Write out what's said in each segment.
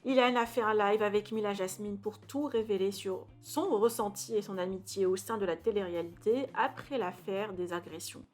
Ilan a fait un live avec Mila Jasmine pour tout révéler sur son ressenti et son amitié au sein de la télé-réalité après l'affaire des agressions.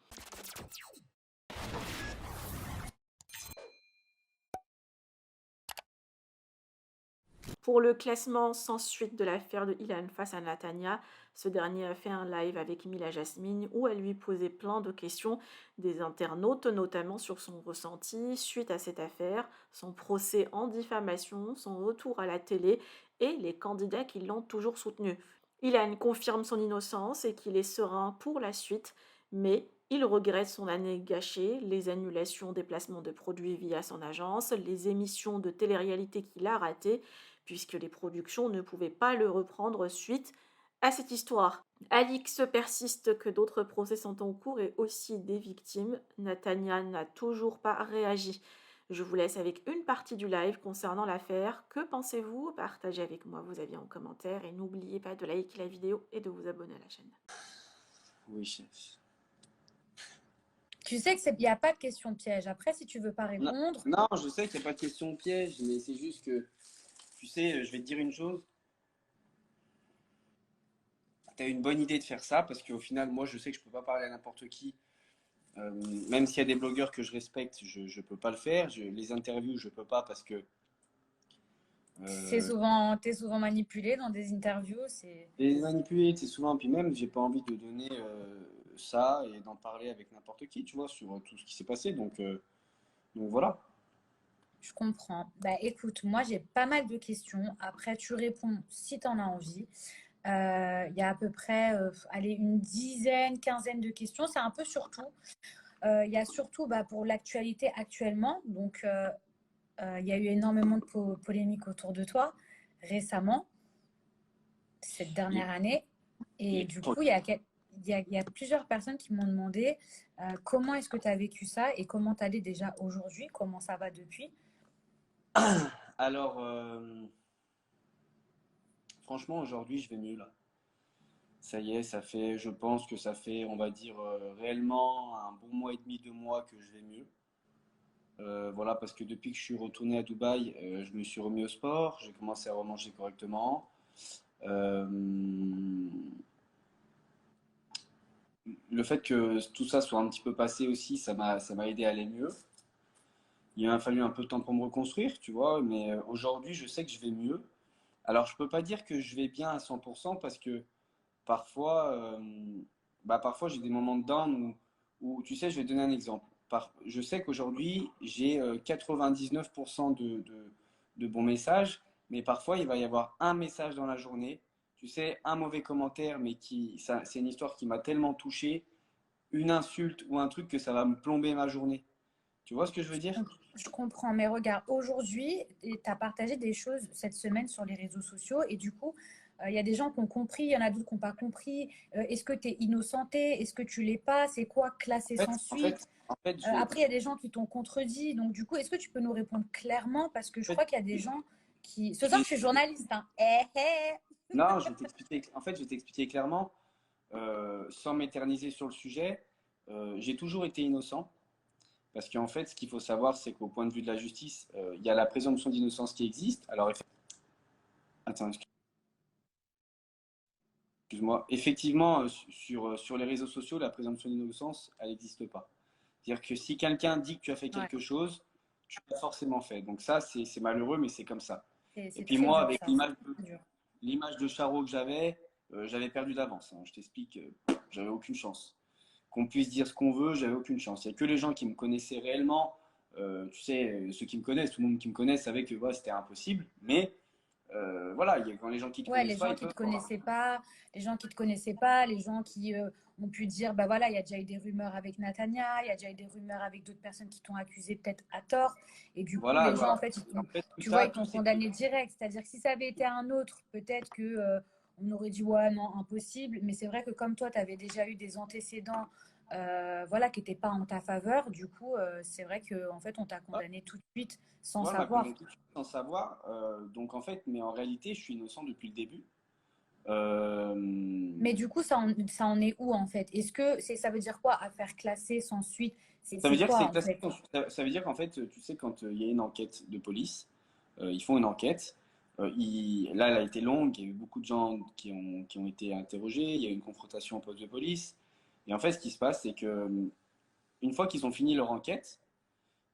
Pour le classement sans suite de l'affaire de Ilan face à Natania, ce dernier a fait un live avec Mila Jasmine où elle lui posait plein de questions des internautes, notamment sur son ressenti suite à cette affaire, son procès en diffamation, son retour à la télé et les candidats qui l'ont toujours soutenu. Ilan confirme son innocence et qu'il est serein pour la suite, mais il regrette son année gâchée, les annulations des placements de produits via son agence, les émissions de télé-réalité qu'il a ratées puisque les productions ne pouvaient pas le reprendre suite à cette histoire. Alix persiste que d'autres procès sont en cours et aussi des victimes. Natania n'a toujours pas réagi. Je vous laisse avec une partie du live concernant l'affaire. Que pensez-vous? Partagez avec moi vos avis en commentaire et n'oubliez pas de liker la vidéo et de vous abonner à la chaîne. Oui, chef. Tu sais qu'il n'y a pas de question piège. Après, si tu veux pas Non, répondre, non, je sais qu'il n'y a pas de question piège, mais c'est juste que, tu sais, je vais te dire une chose. Tu as une bonne idée de faire ça parce qu'au final, moi, je sais que je peux pas parler à n'importe qui. Même s'il y a des blogueurs que je respecte, je ne peux pas le faire. Les interviews, je peux pas parce que euh, t'es souvent manipulé dans des interviews. les manipuler, c'est souvent. Puis même, j'ai pas envie de donner ça et d'en parler avec n'importe qui, tu vois, sur tout ce qui s'est passé. Donc voilà. Je comprends. Bah, écoute, moi, j'ai pas mal de questions. Après, tu réponds si tu en as envie. Il y a à peu près allez, une dizaine, quinzaine de questions. C'est un peu sur tout. Il y a surtout bah, pour l'actualité actuellement. Donc, il y a eu énormément de polémiques autour de toi récemment, cette Il- dernière année. Et il- du coup, il y a plusieurs personnes qui m'ont demandé comment est-ce que tu as vécu ça et comment tu allais déjà aujourd'hui, comment ça va depuis. Alors, franchement, aujourd'hui, je vais mieux là. Ça y est, je pense que ça fait, on va dire, réellement un bon mois et demi, 2 mois que je vais mieux. Voilà, parce que depuis que je suis retourné à Dubaï, je me suis remis au sport, j'ai commencé à remanger correctement. Euh, le fait que tout ça soit un petit peu passé aussi, ça m'a aidé à aller mieux. Il m'a fallu un peu de temps pour me reconstruire, tu vois, mais aujourd'hui, je sais que je vais mieux. Alors, je peux pas dire que je vais bien à 100% parce que parfois, parfois j'ai des moments de down où, tu sais, je vais te donner un exemple. Je sais qu'aujourd'hui, j'ai 99% de bons messages, mais parfois, il va y avoir un message dans la journée, tu sais, un mauvais commentaire, mais c'est une histoire qui m'a tellement touché, une insulte ou un truc que ça va me plomber ma journée. Tu vois ce que je veux dire? Je comprends, mais regarde, aujourd'hui, tu as partagé des choses cette semaine sur les réseaux sociaux et du coup, il y a des gens qui ont compris, il y en a d'autres qui n'ont pas compris. Est-ce que tu es innocenté? Est-ce que tu l'es pas? C'est quoi classer En fait, sans en fait, suite? en fait, je vais, Après, il y a des gens qui t'ont contredit. Donc, du coup, est-ce que tu peux nous répondre clairement? Parce que je en fait, crois qu'il y a des gens qui. Ce je soir, vais- je suis journaliste. Hein. Eh, eh. non, je vais t'expliquer. En fait, je vais t'expliquer clairement, sans m'éterniser sur le sujet. J'ai toujours été innocent. Parce qu'en fait, ce qu'il faut savoir, c'est qu'au point de vue de la justice, il y a la présomption d'innocence qui existe. Alors, attends, excuse-moi. Effectivement, sur les réseaux sociaux, la présomption d'innocence, elle n'existe pas. C'est-à-dire que si quelqu'un dit que tu as fait Ouais, quelque chose, tu l'as forcément fait. Donc ça, c'est malheureux, mais c'est comme ça. Et c'est puis très moi, dur, avec ça. C'est très dur. l'image de Charo que j'avais perdu d'avance, hein. Je t'explique, j'avais aucune chance. Qu'on puisse dire ce qu'on veut, j'avais aucune chance. Il n'y a que les gens qui me connaissaient réellement, tu sais, ceux qui me connaissent, tout le monde qui me connaît savait que ouais, c'était impossible. Mais voilà, quand les gens qui ne te Ouais, connaissent les pas, gens ils qui peuvent te voir. connaissaient pas, les gens qui te connaissaient pas, les gens qui ont pu dire, bah voilà, il y a déjà eu des rumeurs avec Natania, il y a déjà eu des rumeurs avec d'autres personnes qui t'ont accusé peut-être à tort. Et du coup, Voilà, les gens, en voilà. fait, En fait, tout tu vois, ça, ils tout t'ont c'est. condamné direct. C'est-à-dire que si ça avait été un autre, peut-être que on aurait dit, ouais, non, impossible. Mais c'est vrai que comme toi, tu avais déjà eu des antécédents, voilà, qui n'étaient pas en ta faveur, du coup, c'est vrai qu'en en fait, on t'a condamné tout de suite sans Voilà, on m'a savoir. condamné tout de suite sans savoir. Donc en fait, mais en réalité, je suis innocent depuis le début. Mais du coup, ça en est où en fait? Est-ce que ça veut dire quoi affaire classée sans suite? Ça veut C'est dire que quoi c'est en classé. fait? Ça veut dire qu'en fait, tu sais, quand il y a une enquête de police, Ils font une enquête. Là, elle a été longue. Il y a eu beaucoup de gens qui ont été interrogés. Il y a eu une confrontation au poste de police. Et en fait, ce qui se passe, c'est que une fois qu'ils ont fini leur enquête,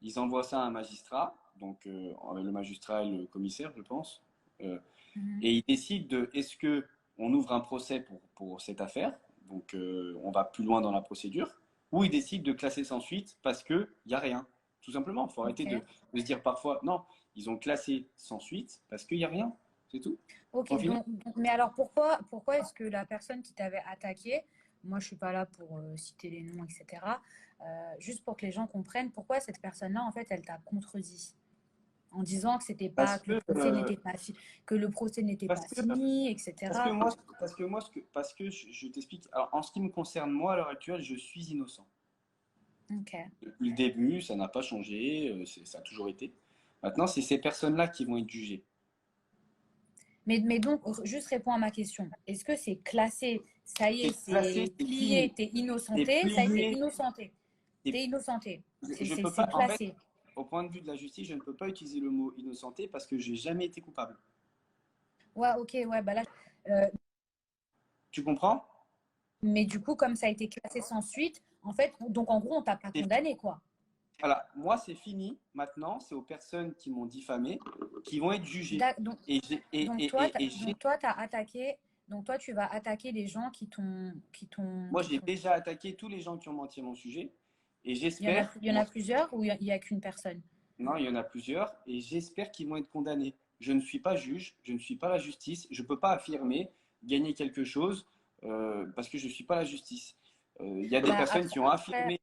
ils envoient ça à un magistrat, donc le magistrat et le commissaire, je pense, Mhm. et ils décident de est-ce que on ouvre un procès pour cette affaire, donc on va plus loin dans la procédure, ou ils décident de classer sans suite parce qu'il n'y a rien. Tout simplement, il faut arrêter Ok. de se dire parfois, non, ils ont classé sans suite parce qu'il n'y a rien, c'est tout. Ok, Point final. mais alors pourquoi est-ce que la personne qui t'avait attaqué, moi je suis pas là pour citer les noms, etc., juste pour que les gens comprennent pourquoi cette personne-là, en fait, elle t'a contredit en disant que c'était pas, Parce que le que, procès n'était pas, que le procès n'était parce pas que, fini, parce que etc. moi, parce que je t'explique. Alors, en ce qui me concerne, moi, à l'heure actuelle, je suis innocent. Ok. Depuis le début, ça n'a pas changé, ça a toujours été. Maintenant, c'est ces personnes-là qui vont être jugées. Mais donc, juste réponds à ma question. Est-ce que c'est classé, ça y est, C'est classé, c'est c'est plié, fini. t'es C'est innocenté, ça y est, t'es plié. innocenté. c'est- T'es innocenté. Je peux C'est pas, en fait, classé. au point de vue de la justice, je ne peux pas utiliser le mot innocenté parce que j'ai jamais été coupable. Ouais, ok, ouais, bah là, euh, Tu comprends? mais du coup, comme ça a été classé sans suite, en fait, donc en gros, on t'a pas C'est- condamné, quoi. Voilà, moi c'est fini. Maintenant, c'est aux personnes qui m'ont diffamé qui vont être jugées. Donc, Et j'ai, et j'ai, donc toi, t'as attaqué, donc toi, tu vas attaquer les gens moi qui j'ai t'ont. déjà attaqué tous les gens qui ont menti à mon sujet. Et j'espère, Il y en a plusieurs ou il y a qu'une personne? non, il y en a plusieurs et j'espère qu'ils vont être condamnés. Je ne suis pas juge, je ne suis pas la justice, je ne peux pas affirmer gagner quelque chose parce que je ne suis pas la justice. Il y a des Bah personnes qui ont après, affirmé,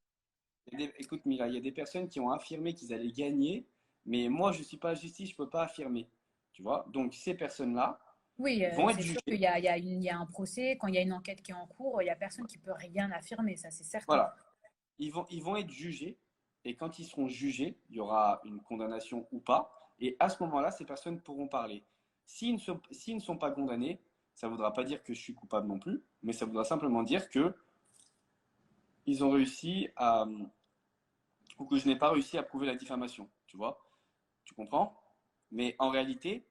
écoute Mila, il y a des personnes qui ont affirmé qu'ils allaient gagner, mais moi je ne suis pas la justice, je ne peux pas affirmer. Tu vois? Donc ces personnes-là oui, vont être c'est sûr jugées. il y a un procès, quand il y a une enquête qui est en cours, il y a personne qui peut rien affirmer, ça c'est certain. Voilà, ils vont être jugés et quand ils seront jugés, il y aura une condamnation ou pas. Et à ce moment-là, ces personnes pourront parler. S'ils ne sont pas condamnés, ça ne voudra pas dire que je suis coupable non plus, mais ça voudra simplement dire que ils ont réussi à, ou que je n'ai pas réussi à prouver la diffamation. Tu vois? Tu comprends? Mais en réalité,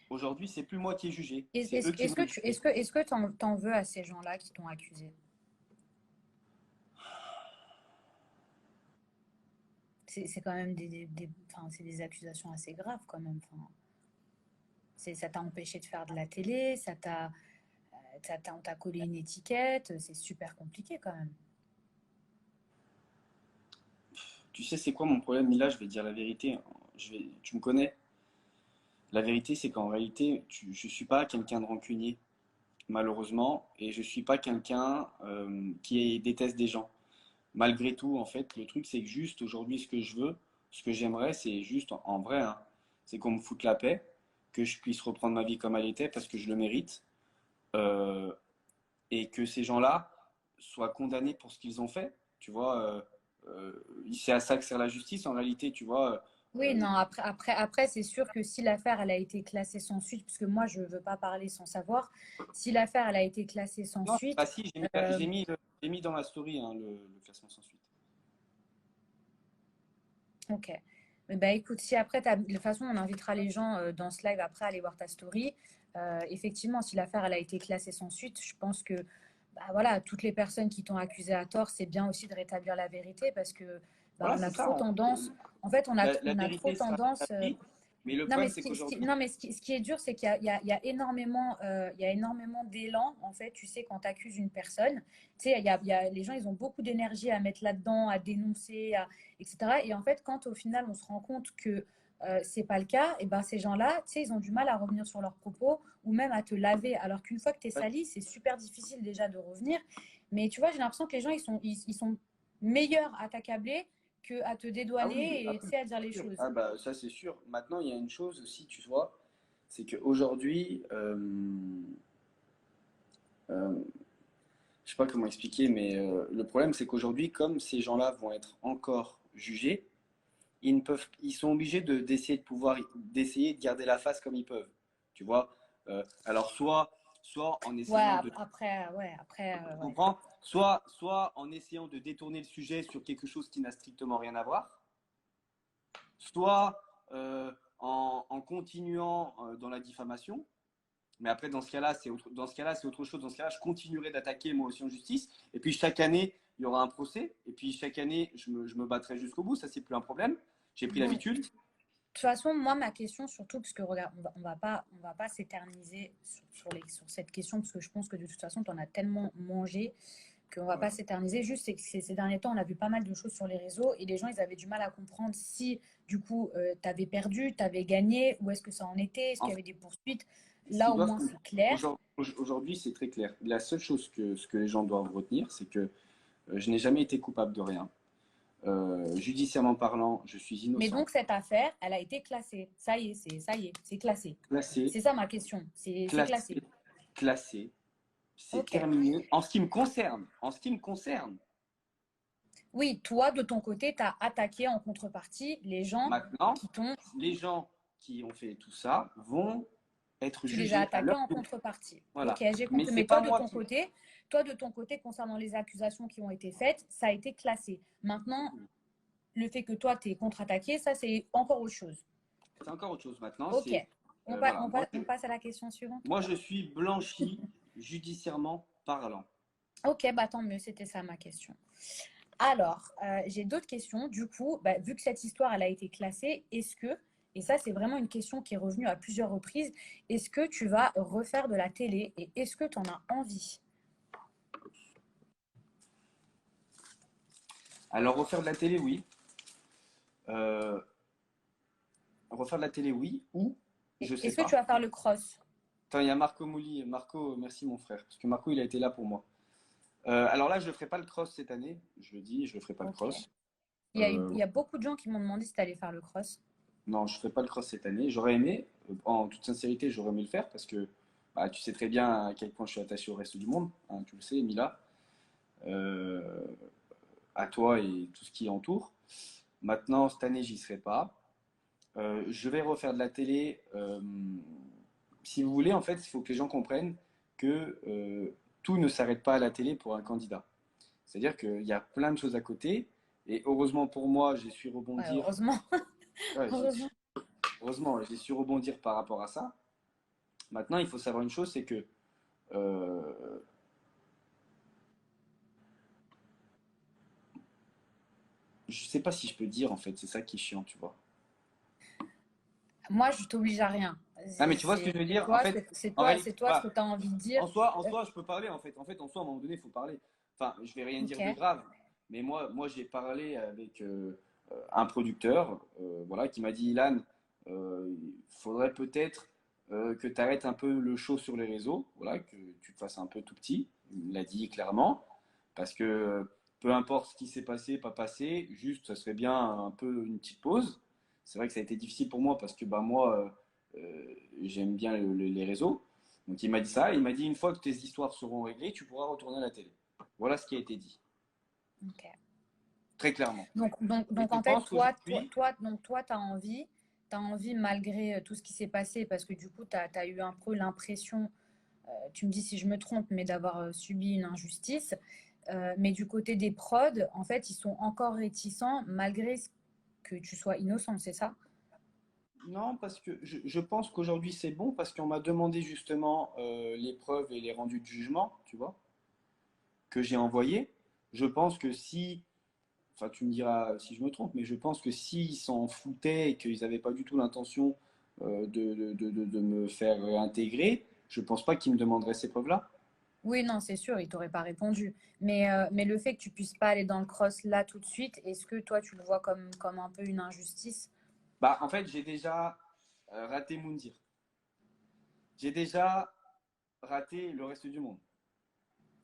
aujourd'hui, c'est plus moi qui ai jugé, c'est eux qui vont être jugés. Est-ce que t'en veux à ces gens-là qui t'ont accusé? C'est quand même enfin, c'est des accusations assez graves quand même. Enfin, ça t'a empêché de faire de la télé, on t'a collé une étiquette, c'est super compliqué quand même. Tu sais, c'est quoi mon problème, Mila? Je vais te dire la vérité. Tu me connais. La vérité, c'est qu'en réalité, je ne suis pas quelqu'un de rancunier, malheureusement, et je ne suis pas quelqu'un qui déteste des gens. Malgré tout, en fait, le truc, c'est que juste aujourd'hui, ce que je veux, ce que j'aimerais, c'est juste, en vrai, hein, c'est qu'on me foute la paix, que je puisse reprendre ma vie comme elle était, parce que je le mérite, euh, et que ces gens-là soient condamnés pour ce qu'ils ont fait. Tu vois, c'est à ça que sert la justice, en réalité, tu vois. Oui, non, après c'est sûr que si l'affaire elle a été classée sans suite, puisque moi je ne veux pas parler sans savoir, si l'affaire elle a été classée sans Non, bah suite, si, euh, j'ai mis dans la story hein, le classement sans suite. ok. Bah écoute, si après, de toute façon, on invitera les gens dans ce live après à aller voir ta story. Effectivement, si l'affaire elle a été classée sans suite, je pense que bah, voilà, toutes les personnes qui t'ont accusé à tort, c'est bien aussi de rétablir la vérité parce que bah, Voilà, on a c'est ça. trop tendance, en fait, La on a trop vérité sera tendance. établie, mais le Non, mais problème, c'est qu'aujourd'hui, ce qui est dur, c'est il y a énormément, il y a énormément d'élan, en fait, tu sais, quand tu accuses une personne. Tu sais, les gens, ils ont beaucoup d'énergie à mettre là-dedans, à dénoncer, etc. Et en fait, quand au final, on se rend compte que c'est pas le cas, et ben ces gens-là, tu sais, ils ont du mal à revenir sur leurs propos ou même à te laver. Alors qu'une fois que tu es sali, c'est super difficile déjà de revenir. Mais tu vois, j'ai l'impression que les gens, ils sont meilleurs à t'accabler que à te dédouaner et tu sais, à dire les sûr. choses. Ah bah, ça c'est sûr. Maintenant, il y a une chose aussi, tu vois, c'est qu'aujourd'hui, euh, je sais pas comment expliquer, mais le problème, c'est qu'aujourd'hui, comme ces gens-là vont être encore jugés, ils sont obligés d'essayer d'essayer de garder la face comme ils peuvent. Tu vois. Alors soit en Ouais, essayant de, tu ouais. comprends, soit en essayant de détourner le sujet sur quelque chose qui n'a strictement rien à voir, soit en continuant dans la diffamation. Mais après, dans ce cas-là, c'est autre, dans ce cas-là, c'est autre chose. Dans ce cas-là, je continuerai d'attaquer moi aussi en justice. Et puis chaque année, il y aura un procès. Et puis chaque année, je me battrai jusqu'au bout. Ça, c'est plus un problème. J'ai pris Bon, de l'habitude. toute façon, moi, ma question, surtout, parce que regarde, on va pas s'éterniser sur cette question, parce que je pense que de toute façon, tu en as tellement mangé qu'on va Ouais. pas s'éterniser. Juste, c'est que ces derniers temps, on a vu pas mal de choses sur les réseaux et les gens, ils avaient du mal à comprendre si, du coup, tu avais perdu, tu avais gagné, où est-ce que ça en était, est-ce qu'il En y fait, avait des poursuites. ce Là, qu'ils au doivent moins, c'est clair. aujourd'hui, c'est très clair. La seule chose ce que les gens doivent retenir, c'est que je n'ai jamais été coupable de rien. Judiciairement parlant, je suis Mais innocent. donc, cette affaire, elle a été classée. Ça y est, c'est classé. Classé, C'est ça ma question. C'est classé, classé. classé. C'est Ok. terminé. En ce qui me concerne, en ce qui me concerne, Oui, toi, de ton côté, tu as attaqué en contrepartie les gens maintenant, qui t'ont. les gens qui ont fait tout ça vont être Tu les as jugés à attaqués leur en tour. contrepartie. Ok, Voilà. j'ai Mais compris. c'est Mais pas moi qui. toi, de ton côté, concernant les accusations qui ont été faites, ça a été classé. Maintenant, le fait que toi, tu es contre-attaqué, ça, c'est encore autre chose. C'est encore autre chose maintenant. Ok. C'est voilà. On passe à la question suivante. Moi, je suis blanchi judiciairement parlant. Ok, bah tant mieux, c'était ça ma question. Alors, j'ai d'autres questions. Du coup, bah, vu que cette histoire, elle a été classée, est-ce que, et ça c'est vraiment une question qui est revenue à plusieurs reprises, est-ce que tu vas refaire de la télé et est-ce que tu en as envie? Alors, refaire de la télé, oui. Euh, refaire de la télé, oui. Ou, je sais Est-ce que tu pas. vas faire le cross? Attends, il y a Marco Mouli. Marco, merci mon frère. Parce que Marco, il a été là pour moi. Alors là, je ne ferai pas le cross cette année. Je le dis, je ne ferai pas le Ok. cross. Il Euh, y a beaucoup de gens qui m'ont demandé si tu allais faire le cross. non, je ne ferai pas le cross cette année. J'aurais aimé, en toute sincérité, j'aurais aimé le faire parce que bah, tu sais très bien à quel point je suis attaché au reste du monde. Hein, tu le sais, Mila. Euh, à toi et tout ce qui entoure. Maintenant, cette année, j'y serai pas. Je vais refaire de la télé. Si vous voulez, en fait, il faut que les gens comprennent que tout ne s'arrête pas à la télé pour un candidat. C'est-à-dire qu'il y a plein de choses à côté. Et heureusement pour moi, j'ai su Ouais, rebondir. heureusement. Ouais, Heureusement. heureusement, j'ai su rebondir par rapport à ça. Maintenant, il faut savoir une chose, c'est que euh, je sais pas si je peux dire en fait, c'est ça qui est chiant, tu vois. Moi, je t'oblige à rien. Ah, mais tu vois ce que je veux dire? En fait, en réalité, C'est toi ce que bah, tu as envie de dire. en soi, je peux parler en fait. En fait, en soi, à un moment donné, il faut parler. Enfin, je vais rien Ok. dire de grave, mais moi, j'ai parlé avec un producteur, voilà, qui m'a dit, Ilan, il faudrait peut-être que tu arrêtes un peu le show sur les réseaux, voilà, que tu te fasses un peu tout petit. Il l'a dit clairement, parce que peu importe ce qui s'est passé, pas passé, juste, ça serait bien un peu une petite pause. C'est vrai que ça a été difficile pour moi parce que bah moi, j'aime bien les réseaux. Donc il m'a dit ça, il m'a dit une fois que tes histoires seront réglées, tu pourras retourner à la télé. Voilà ce qui a été dit, Ok. très clairement. Et Donc je en fait, pense qu'aujourd'hui, tu as envie malgré tout ce qui s'est passé, parce que du coup, tu as eu un peu l'impression, tu me dis si je me trompe, mais d'avoir subi une injustice. Mais du côté des prods, en fait, ils sont encore réticents malgré que tu sois innocent, c'est ça? non, parce que je pense qu'aujourd'hui c'est bon parce qu'on m'a demandé justement les preuves et les rendus de jugement, tu vois, que j'ai envoyés. Je pense que si, enfin tu me diras si je me trompe, mais je pense que s'ils s'en foutaient et qu'ils n'avaient pas du tout l'intention de me faire intégrer, je pense pas qu'ils me demanderaient ces preuves-là. Oui, non, c'est sûr, il t'aurait pas répondu. Mais le fait que tu puisses pas aller dans le cross là tout de suite, est-ce que toi, tu le vois comme un peu une injustice? Bah, en fait, j'ai déjà raté Moundir. J'ai déjà raté le reste du monde.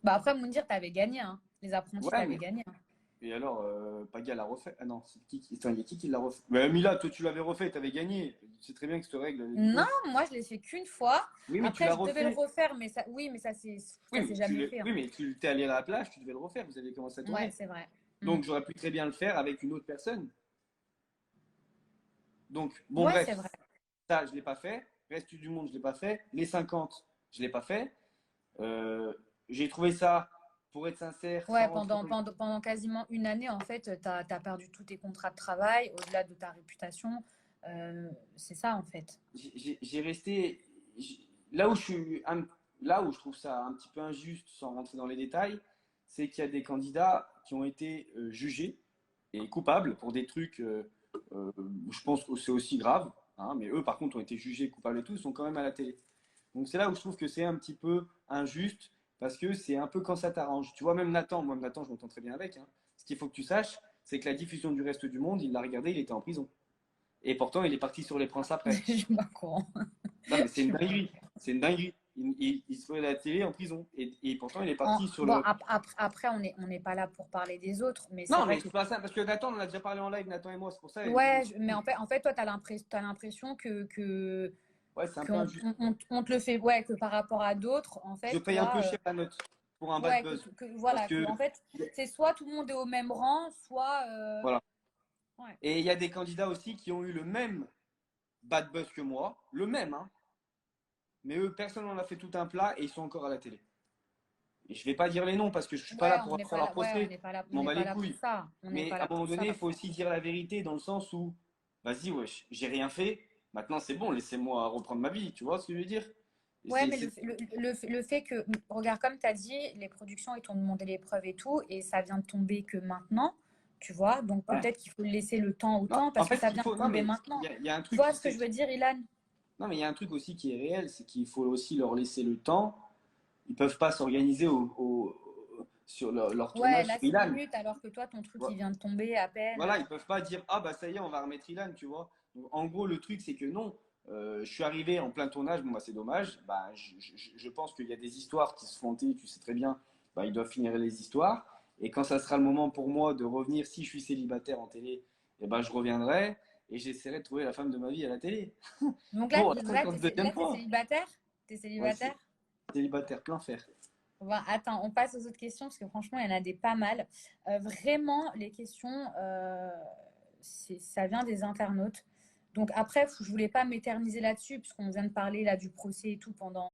Bah après, Moundir, tu avais gagné, hein. Les apprentis, tu Ouais, avais mais. gagné, hein. Et alors, Paga l'a refait. Ah non, c'est qui? Attends, il y a qui l'a refait? Mais Mila, toi, tu l'avais refait, t'avais gagné. Tu sais très bien que cette règle, elle est Non, gauche. moi, je l'ai fait qu'une fois. Oui, mais tu Après, l'as je devais le refait. refaire, mais ça, oui, mais ça s'est jamais fait, Oui, hein. mais tu t'es allé à la plage, tu devais le refaire. Vous avez commencé à Ouais, tourner. c'est vrai. Mm. Donc, j'aurais pu très bien le faire avec une autre personne. Donc, bon, Ouais, c'est bref, vrai. ça, je ne l'ai pas fait. Reste du monde, je ne l'ai pas fait. Les 50, je ne l'ai pas fait. Euh, j'ai trouvé ça, pour être sincère, Ouais, sans rentrer. pendant quasiment une année, en fait, tu as perdu tous tes contrats de travail, au-delà de ta réputation. C'est ça, en fait. j'ai resté. Là où là où je trouve ça un petit peu injuste, sans rentrer dans les détails, c'est qu'il y a des candidats qui ont été jugés et coupables pour des trucs, je pense que c'est aussi grave, hein, mais eux, par contre, ont été jugés coupables et tout, ils sont quand même à la télé. Donc c'est là où je trouve que c'est un petit peu injuste, parce que c'est un peu quand ça t'arrange. Tu vois, même Nathan, moi, Nathan, je m'entends très bien avec. Hein. Ce qu'il faut que tu saches, c'est que la diffusion du reste du monde, il l'a regardé, il était en prison. Et pourtant, il est parti sur les princes Je après. suis pas au courant. Non, mais c'est Je une suis pas au dinguerie. courant. C'est une dinguerie. Il se fait à la télé en prison. Et pourtant, il est parti sur Bon, le. après, on n'est pas là pour parler des autres, mais c'est Non, vrai mais que c'est pas ça. Parce que Nathan, on en a déjà parlé en live, Nathan et moi. C'est pour ça. ouais, mais en fait, toi, tu as l'impression Ouais, c'est un peu qu'on injuste. on te le fait, ouais, que par rapport à d'autres, en Je fait, paye un peu toi, cher la note pour un bad ouais, buzz. Parce voilà, que. en fait, c'est soit tout le monde est au même rang, soit, Voilà. ouais. Et il y a des candidats aussi qui ont eu le même bad buzz que moi. Le même, hein. Mais eux, personne n'en a fait tout un plat et ils sont encore à la télé. Et je vais pas dire les noms parce que je suis pas là Ouais, on pour n'est faire pas leur là, ouais, procès. Je on m'en n'est bats pas les là pour couilles. ça. On n'est Mais pas à un là moment pour donné, ça. il faut aussi dire la vérité dans le sens où, vas-y, wesh, j'ai rien fait. Maintenant, c'est bon, laissez-moi reprendre ma vie. Tu vois ce que je veux dire? Ouais, mais C'est le fait que, regarde, comme tu as dit, les productions, ils t'ont demandé les preuves et tout, et ça vient de tomber que maintenant, tu vois. Donc ouais. peut-être qu'il faut laisser le temps au Non, temps, en parce que fait, ça il vient faut. de Non, tomber mais maintenant. il y a un Tu truc vois qui ce que c'est. je veux dire, Ilan? Non, mais il y a un truc aussi qui est réel, c'est qu'il faut aussi leur laisser le temps. Ils peuvent pas s'organiser sur leur Ouais, tournage sur last Ilan. minute, alors que toi, ton truc, il vient de tomber à peine. Voilà, ils peuvent pas dire ah bah ça y est, on va remettre Ilan, tu vois. Donc, en gros, le truc c'est que non. Je suis arrivé en plein tournage, bon bah c'est dommage. Bah, je pense qu'il y a des histoires qui se font tu sais très bien. Bah, ils doivent finir les histoires. Et quand ça sera le moment pour moi de revenir, si je suis célibataire en télé, eh ben, je reviendrai et j'essaierai de trouver la femme de ma vie à la télé. Donc Pour la 52e t'es fois. célibataire? T'es Ouais, célibataire? célibataire plein fer. Bon, attends, on passe aux autres questions, parce que franchement, il y en a des pas mal. Vraiment, les questions, ça vient des internautes. Donc après, je voulais pas m'éterniser là-dessus, puisqu'on vient de parler là du procès et tout pendant